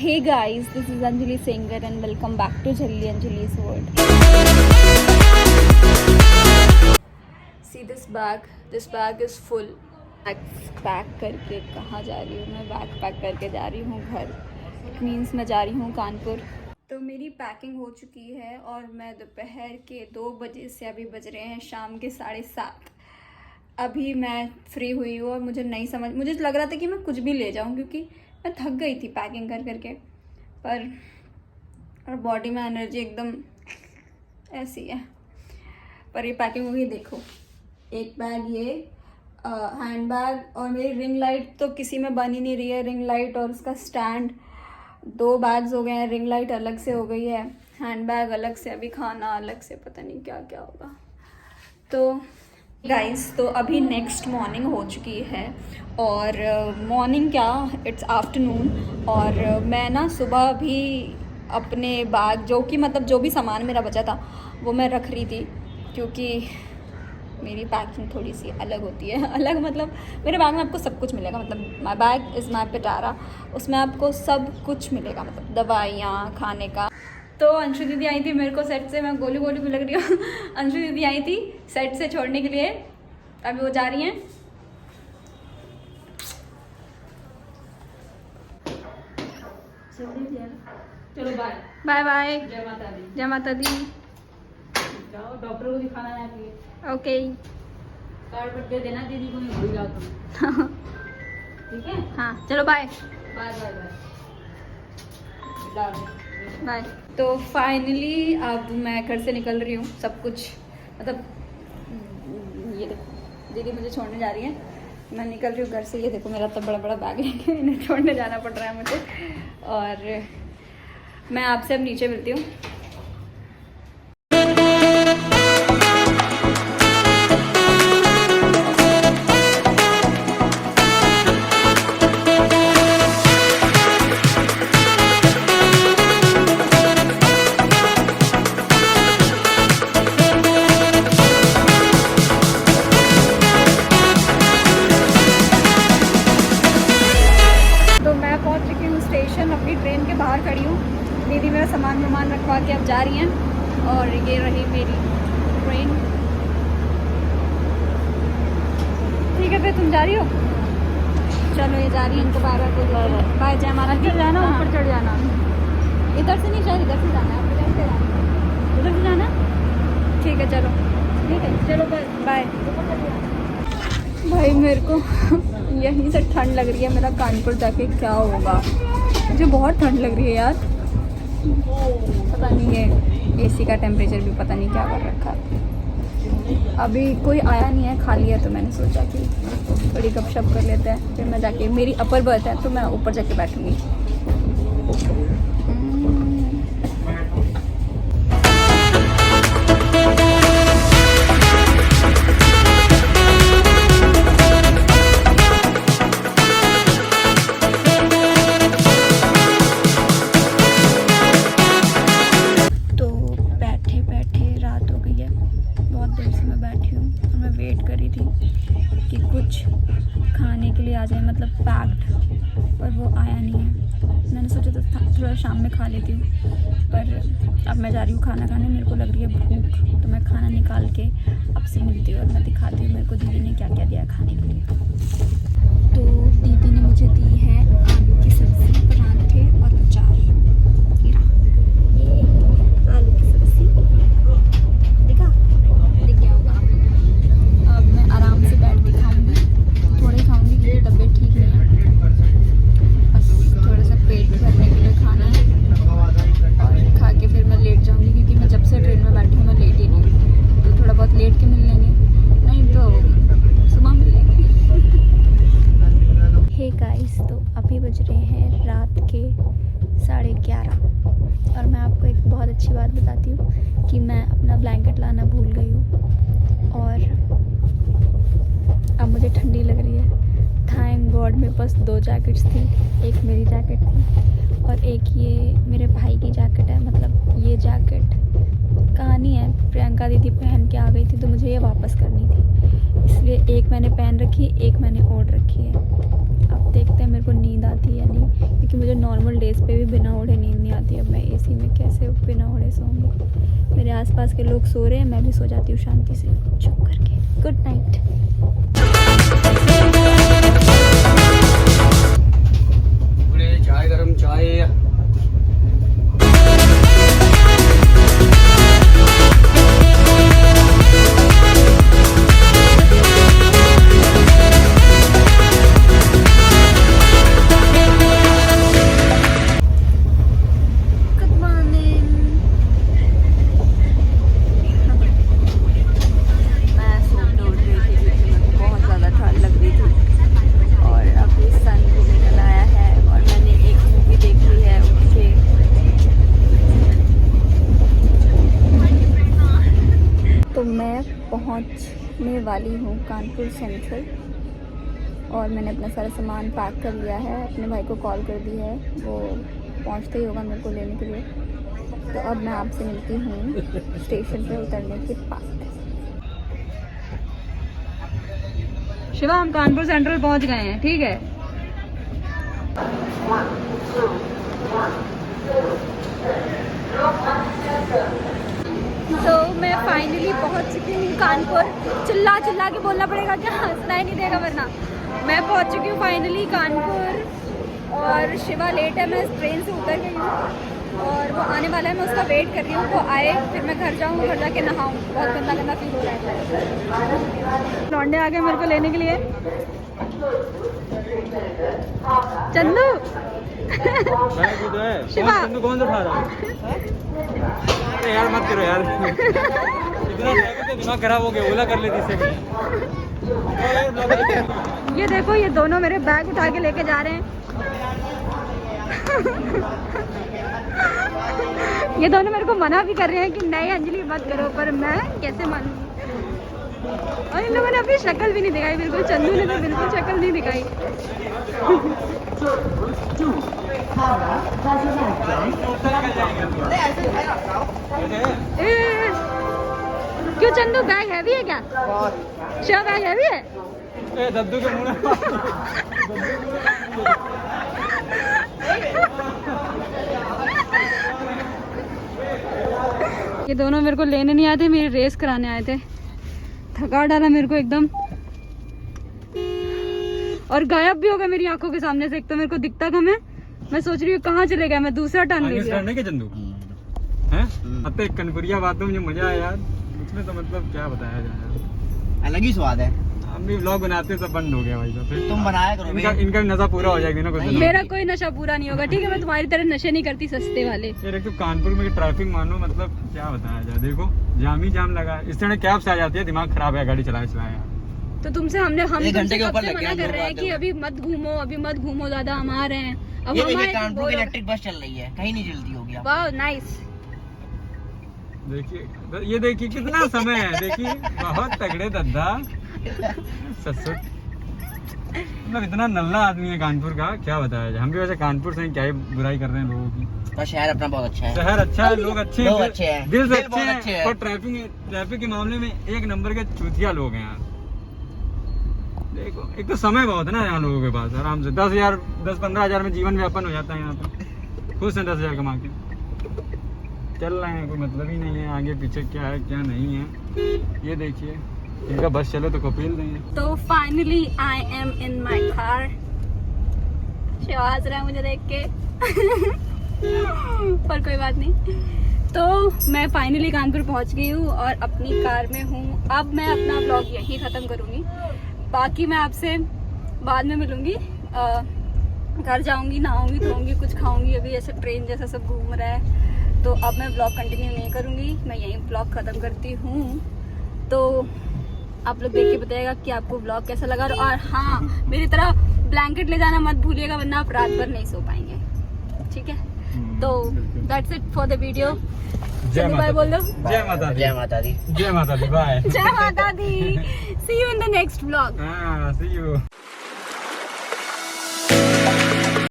Hey guys, this is Anjali Singer and welcome back to Jhalli Anjali's World. See this bag? This bag is full. Pack करके कहाँ जा रही हूँ मैं? Bag pack करके जा रही हूँ घर. It means मैं जा रही हूँ कानपुर. तो मेरी पैकिंग हो चुकी है और मैं दोपहर के 2 बजे से अभी बज रहे हैं शाम के 7:30. अभी मैं फ्री हुई हूँ और मुझे लग रहा था कि मैं कुछ भी ले जाऊँ क्योंकि मैं थक गई थी पैकिंग कर करके. पर और बॉडी में एनर्जी एकदम ऐसी है. पर ये पैकिंग होगी. देखो, एक बैग ये हैंड बैग और मेरी रिंग लाइट तो किसी में बन ही नहीं रही है. रिंग लाइट और उसका स्टैंड 2 बैग्स हो गए हैं. रिंग लाइट अलग से हो गई है, हैंड बैग अलग से, अभी खाना अलग से, पता नहीं क्या क्या होगा. तो गाइस, तो अभी नेक्स्ट मॉर्निंग हो चुकी है और मॉर्निंग क्या, इट्स आफ्टरनून. और मैं ना सुबह भी अपने बैग जो भी सामान मेरा बचा था वो मैं रख रही थी क्योंकि मेरी पैकिंग थोड़ी सी अलग होती है. अलग मतलब मेरे बैग में आपको सब कुछ मिलेगा. मतलब माई बैग इज़ माई पिटारा. उसमें आपको सब कुछ मिलेगा, मतलब दवाइयाँ, खाने का. तो अंशु दीदी आई थी मेरे को सेट से, मैं गोली भी लग रही हूँ. अंशु दीदी आई थी सेट से छोड़ने के लिए. अभी वो जा रही हैं. चलो बाय बाय बाय. जय माता दी. जय माता दी. जाओ डॉक्टर को दिखाना है आपके. ओके. कार्ड पर दे देना दीदी को, मैं भूल जाओ तुम. ठीक है. हाँ चलो bye bye bye bye bye. तो फाइनली अब मैं घर से निकल रही हूँ. सब कुछ मतलब ये देखो, दीदी मुझे छोड़ने जा रही है. मैं निकल रही हूँ घर से. ये देखो मेरा तो बड़ा बड़ा बैग लेके इन्हें छोड़ने जाना पड़ रहा है मुझे. और मैं आपसे अब नीचे मिलती हूँ. अपनी ट्रेन के बाहर खड़ी हूँ. दीदी मेरा सामान रखवा के अब जा रही हैं और ये रही मेरी ट्रेन. ठीक है, फिर तुम जा रही हो? चलो, ये जा रही है. इनको बाय बाय बाय. जय हमारा ऊपर जाना, ऊपर चढ़ जाना. इधर से नहीं, शायद इधर से जाना है. आपको इधर से जाना, उधर से जाना. ठीक है चलो. ठीक है चलो बाय. भाई मेरे को यहीं से ठंड लग रही है. मेरा कानपुर जाके क्या होगा? मुझे बहुत ठंड लग रही है यार. पता नहीं है, एसी का टेम्परेचर भी पता नहीं क्या कर रखा. अभी कोई आया नहीं है, खाली है. तो मैंने सोचा कि थोड़ी गपशप कर लेते हैं. फिर मैं जाके, मेरी अपर बर्थ है तो मैं ऊपर जाके बैठूंगी. कि कुछ खाने के लिए आ जाए, मतलब पैक्ड, पर वो आया नहीं है. मैंने सोचा था थोड़ा शाम में खा लेती हूँ, पर अब मैं जा रही हूँ खाना खाने. मेरे को लग रही है भूख, तो मैं खाना निकाल के आपसे मिलती हूँ और मैं दिखाती हूँ मेरे को दीदी ने क्या क्या दिया खाने के लिए. तो दीदी ने मुझे दी है आलू की सब्ज़ी, पराठे और अचार. ये आलू की सब्ज़ी दिख गया होगा. अब मैं आराम से बैठ के खाऊंगी. थोड़ा ही खाऊंगी क्योंकि तबीयत ठीक नहीं है. बस थोड़ा सा पेट भरने के लिए खाना है और खा के फिर मैं लेट जाऊंगी क्योंकि मैं जब से ट्रेन में बैठी हूँ मैं लेट ही नहीं हूँ. तो थोड़ा बहुत लेट के मिल लेंगे, नहीं तो सुबह मिल लेंगे. हे गाइस, तो अभी बज रहे हैं रात के 11:30 और मैं आपको एक बहुत अच्छी बात बताती हूँ कि मैं अपना ब्लैंकेट लाना भूल गई हूँ और अब मुझे ठंडी लग रही है. थैंक गॉड मेरे पास 2 जैकेट्स थी. एक मेरी जैकेट थी और एक ये मेरे भाई की जैकेट है. मतलब ये जैकेट कहानी है, प्रियंका दीदी पहन के आ गई थी तो मुझे ये वापस करनी थी, इसलिए एक मैंने पहन रखी, एक मैंने ओढ़ रखी है. अब देखते हैं मेरे को नींद आती है या नहीं. क्योंकि मुझे नॉर्मल डेज पे भी बिना ओढ़े नींद नहीं आती। अब मैं एसी में कैसे बिना ओढ़े सोऊंगी। मेरे आसपास के लोग सो रहे हैं, मैं भी सो जाती हूँ शांति से चुप करके। Good night. चाय गरम चाय। तो मैं पहुंचने वाली हूँ कानपुर सेंट्रल और मैंने अपना सारा सामान पैक कर लिया है। अपने भाई को कॉल कर दी है, वो पहुंचते ही होगा मेरे को लेने के लिए। तो अब मैं आपसे मिलती हूँ स्टेशन पे उतरने के बाद। शिवा, हम कानपुर सेंट्रल पहुंच गए हैं, ठीक है। तो मैं फाइनली पहुंच चुकी हूँ कानपुर। चिल्ला चिल्ला के बोलना पड़ेगा क्या? सुनाई नहीं देगा वरना। मैं पहुंच चुकी हूँ फाइनली कानपुर और शिवा लेट है। मैं ट्रेन से उतर गई हूँ और वो आने वाला है, मैं उसका वेट कर रही हूँ। वो आए फिर मैं घर जाऊँ, घर जाके नहाऊँ। बहुत गंदा गंदा फील हो रहा है। लौंडे आ गए मेरे को लेने के लिए। चंदू शिवा कौन सा उठा रहा है यार? मत करो यार। इतना दिमाग खराब हो गया। ओला कर लेती इससे। ये देखो, ये दोनों मेरे बैग उठा के लेके जा रहे हैं। ये दोनों मेरे को मना भी कर रहे हैं कि नहीं अंजलि मत करो, पर मैं कैसे मानूंगी। और इन लोगों ने अपनी शक्ल भी नहीं दिखाई बिल्कुल। चंदू ने तो बिल्कुल शक्ल नहीं दिखाई। क्यों चंदू, बैग हैवी है क्या? शिवा, बैग हैवी है? दद्दू के मुंह ये दोनों मेरे को लेने नहीं आए थे, मेरी रेस कराने आए थे। थका डाला मेरे को एकदम और गायब भी हो गया मेरी आंखों के सामने से। एक तो मेरे को दिखता कम है। मैं सोच रही हूँ कहाँ चले गए। मैं दूसरा टर्न ले लिया। के चंदू हैं? अब तो एक कनपुरिया बातों में जो मजा आया यार, उसमें तो मतलब क्या बताया जाए, अलग ही स्वाद है। हम भी व्लॉग बनाते सब बंद हो गया भाई। तो फिर तुम बनाया करो। इनका भी नशा पूरा हो जाएगा ना। कुछ मेरा कोई नशा पूरा नहीं होगा, ठीक है। मैं तुम्हारी तरह नशे नहीं करती सस्ते वाले। यार एक तो कानपुर में ट्रैफिक मानो, मतलब क्या बताया जाए। देखो जाम ही जाम लगा। इस तरह कैब से आ जाती है, दिमाग खराब है गाड़ी चलाया। तो तुमसे हम एक घंटे के ऊपर तुमसे लग गया, मना कर रहे हैं कि अभी मत घूमो ज्यादा। हम आ रहे हैं अब। ये देखिए कानपुर की इलेक्ट्रिक बस चल रही है, कहीं नहीं जल्दी हो गया। वाह नाइस। देखिए ये देखिए कितना समय है। देखिए बहुत तगड़े दद्दा ससुर, मतलब इतना नल्ला आदमी है कानपुर का, क्या बताया जाए। हम भी वैसे कानपुर से क्या ही बुराई कर रहे हैं लोगों की। पर शहर अपना बहुत अच्छा है। शहर अच्छा है, लोग अच्छे हैं, दिल से बहुत अच्छे हैं। पर ट्रैफिक के मामले में एक नंबर के चूतिया लोग हैं यार। देखो एक तो समय बहुत है ना यहाँ लोगों के पास। आराम से 10-15 हजार में जीवन व्यापन हो जाता है यहाँ पे। खुश हैं 10,000 कमा के चल रहे हैं, कोई मतलब ही नहीं है आगे पीछे क्या है क्या नहीं है। ये देखिए इनका बस चलो तो कपिल देंगे। तो finally I am in my car. शिवाज रहा है मुझे देख के पर कोई बात नहीं। तो मैं फाइनली कानपुर पहुंच गई हूँ और अपनी कार में हूँ। अब मैं अपना ब्लॉग यहीं ख़त्म करूँगी। बाकी मैं आपसे बाद में मिलूँगी। घर जाऊँगी, नहाऊँगी, धोऊँगी, कुछ खाऊँगी। अभी ऐसे ट्रेन जैसा सब घूम रहा है, तो अब मैं ब्लॉग कंटिन्यू नहीं करूँगी। मैं यहीं ब्लॉग ख़त्म करती हूँ। तो आप लोग देख के बताइएगा कि आपको ब्लॉग कैसा लगा। और हाँ, मेरी तरह ब्लैंकेट ले जाना मत भूलिएगा, वरना आप रात भर नहीं सो पाएंगे। ठीक है, तो that's it for the video. जय बाय बोल दो। जय माता दी। जय माता दी। जय माता दी। बाय। जय माता दी। See you in the next vlog. हाँ, see you।